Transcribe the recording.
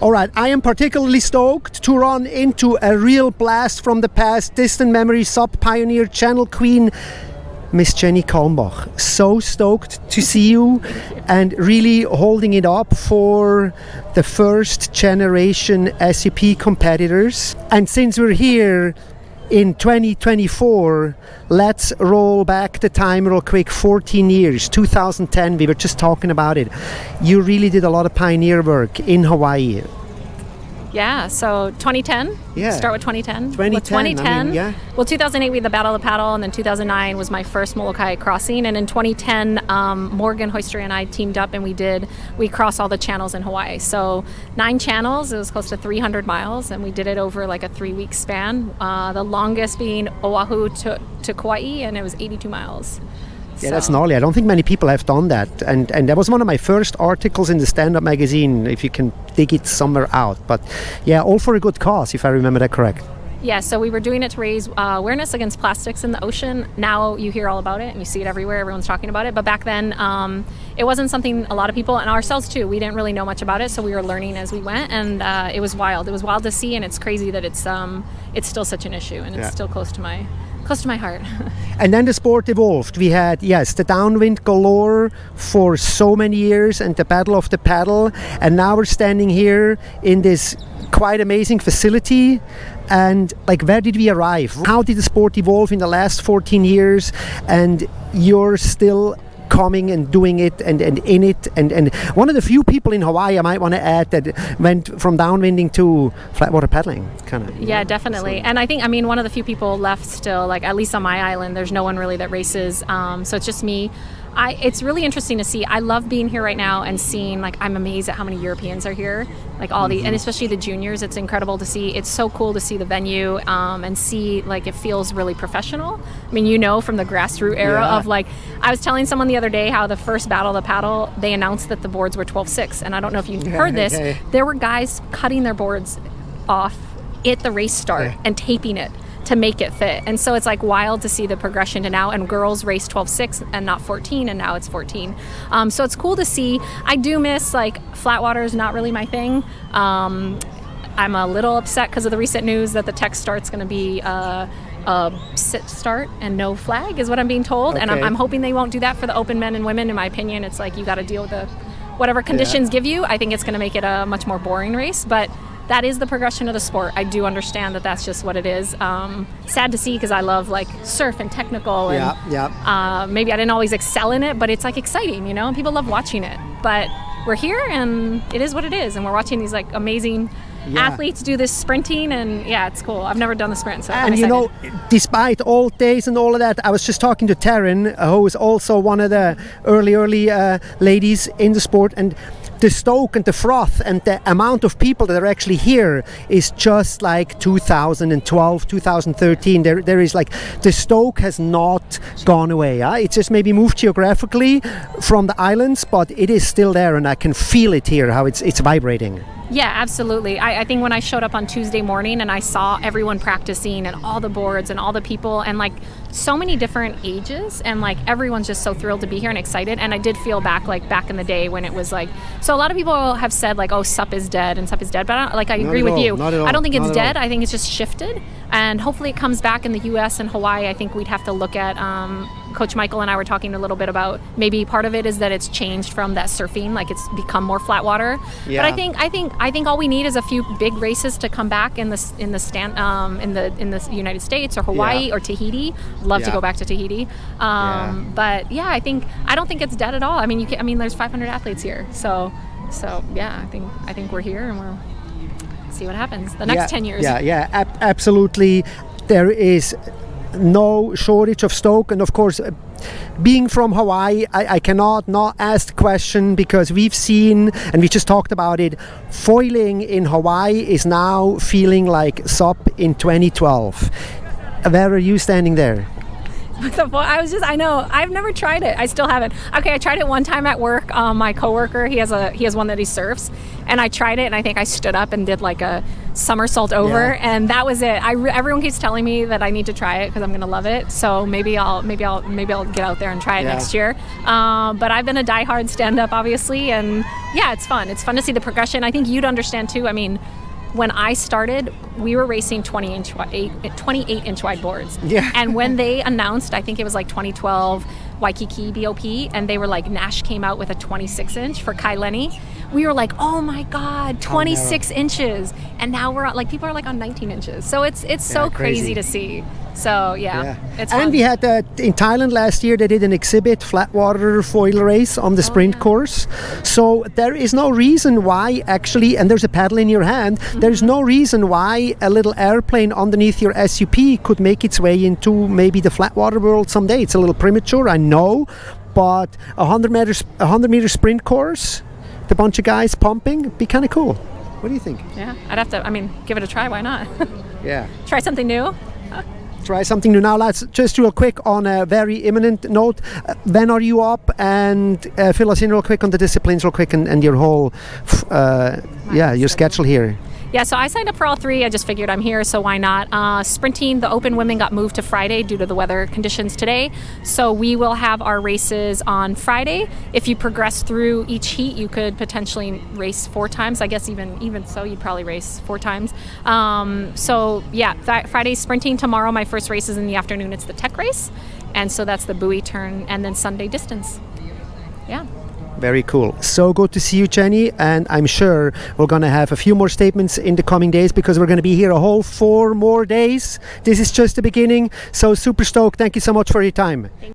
All right, I am particularly stoked to run into a real blast from the past, distant memory, SUP Pioneer, Channel Queen, Miss Jenny Kalmbach. So stoked to see you and really holding it up for the first generation SUP competitors. And since we're here in 2024, let's roll back the time real quick. 14 years, 2010, we were just talking about it. You really did a lot of pioneer work in Hawaii. Yeah, so 2010. Yeah. Start with 2010. 2010. I mean, yeah. Well, 2008 we had the Battle of the Paddle, and then 2009 was my first Molokai crossing. And in 2010, Morgan Hoister and I teamed up, and we crossed all the channels in Hawaii. So 9 channels. It was close to 300 miles, and we did it over like a 3-week span. The longest being Oahu to Kauai, and it was 82 miles. Yeah, that's gnarly. I don't think many people have done that. And that was one of my first articles in the Stand-Up magazine, if you can dig it somewhere out. But yeah, all for a good cause, if I remember that correct. Yeah, so we were doing it to raise awareness against plastics in the ocean. Now you hear all about it and you see it everywhere. Everyone's talking about it. But back then, it wasn't something a lot of people, and ourselves too, we didn't really know much about it. So we were learning as we went, and it was wild. It was wild to see, and it's crazy that it's still such an issue, and it's still close to my heart. And then the sport evolved. We had, yes, the downwind galore for so many years and the Battle of the Paddle. And now we're standing here in this quite amazing facility. And like, where did we arrive? How did the sport evolve in the last 14 years? And you're still coming and doing it and in it, and one of the few people in Hawaii, I might want to add, that went from downwinding to flatwater paddling, kind of. Yeah, definitely. And I think, one of the few people left still, like at least on my island, there's no one really that races, so it's just me. It's really interesting to see. I love being here right now and seeing, like, I'm amazed at how many Europeans are here, like all the, and especially the juniors. It's incredible to see. It's so cool to see the venue and see, like, it feels really professional. From the grassroots era of, like, I was telling someone the other day how the first Battle of the Paddle, they announced that the boards were 12.6, and I don't know if you heard this. There were guys cutting their boards off at the race start and taping it to make it fit. And so it's like wild to see the progression to now, and girls race 12.6 and not 14, and now it's 14. So it's cool to see. I do miss, like, flatwater is not really my thing. I'm a little upset because of the recent news that the tech start's going to be a sit start and no flag is what I'm being told. And I'm hoping they won't do that for the open men and women. In my opinion, it's like you got to deal with whatever conditions give you. I think it's going to make it a much more boring race, but that is the progression of the sport. I do understand that that's just what it is. Sad to see, because I love, like, surf and technical, and maybe I didn't always excel in it, but it's, like, exciting, and people love watching it. But we're here, and it is what it is, and we're watching these, like, amazing athletes do this sprinting, and it's cool. I've never done the sprint, so I'm excited. Despite all days and all of that, I was just talking to Taryn, who is also one of the early ladies in the sport, and the stoke and the froth and the amount of people that are actually here is just like 2012, 2013. There is, like, the stoke has not gone away. It's just maybe moved geographically from the islands, but it is still there, and I can feel it here, how it's vibrating. Yeah, absolutely. I think when I showed up on Tuesday morning and I saw everyone practicing and all the boards and all the people and, like, so many different ages, and, like, everyone's just so thrilled to be here and excited. And I did feel back in the day when it was like, so a lot of people have said, like, oh, SUP is dead and SUP is dead, but I agree with you. I don't think it's dead. I think it's just shifted, and hopefully it comes back in the US and Hawaii. I think we'd have to look at Coach Michael and I were talking a little bit about maybe part of it is that it's changed from that surfing, like it's become more flat water. Yeah. But I think all we need is a few big races to come back in the United States or Hawaii or Tahiti. Love to go back to Tahiti. But I don't think it's dead at all. I mean, there's 500 athletes here, so yeah, I think we're here, and we'll see what happens the next 10 years. Absolutely. There is no shortage of stoke, and of course, being from Hawaii, I cannot not ask the question, because we've seen, and we just talked about it, foiling in Hawaii is now feeling like SUP in 2012. Where are you standing there? I know, I've never tried it. I still haven't. Okay, I tried it one time at work. My coworker, he has one that he surfs, and I tried it, and I think I stood up and did like a somersault over, and that was it. Everyone keeps telling me that I need to try it because I'm gonna love it. So maybe I'll get out there and try it next year. But I've been a diehard stand-up, obviously, and Yeah, it's fun. It's fun to see the progression. I think you'd understand too. I mean, when I started, we were racing 28-inch wide boards. Yeah. And when they announced, I think it was like 2012 Waikiki BOP, and they were like, Nash came out with a 26-inch for Kai Lenny. We were like, oh my God, 26 inches. And now we're like, people are like on 19 inches. So it's so crazy to see. So it's fun. And we had in Thailand last year, they did an exhibit flat water foil race on the sprint course. So there is no reason why actually, and there's a paddle in your hand, there's no reason why a little airplane underneath your SUP could make its way into maybe the flat water world someday. It's a little premature, I know, but a 100-meter sprint course, the bunch of guys pumping, be kind of cool. What do you think? Yeah, I'd have to, give it a try. Why not? Yeah. Try something new. Try something new. Now, lads, just real quick on a very imminent note, when are you up? And fill us in real quick on the disciplines real quick and your whole, your schedule here. Yeah, so I signed up for all three. I just figured I'm here, so why not? Sprinting, the open women got moved to Friday due to the weather conditions today. So we will have our races on Friday. If you progress through each heat, you could potentially race 4 times. I guess even so, you'd probably race 4 times. Friday's sprinting. Tomorrow, my first race is in the afternoon. It's the tech race. And so that's the buoy turn, and then Sunday distance. Yeah. Very cool. So good to see you, Jenny, and I'm sure we're going to have a few more statements in the coming days because we're going to be here a whole 4 more days. This is just the beginning, so super stoked. Thank you so much for your time.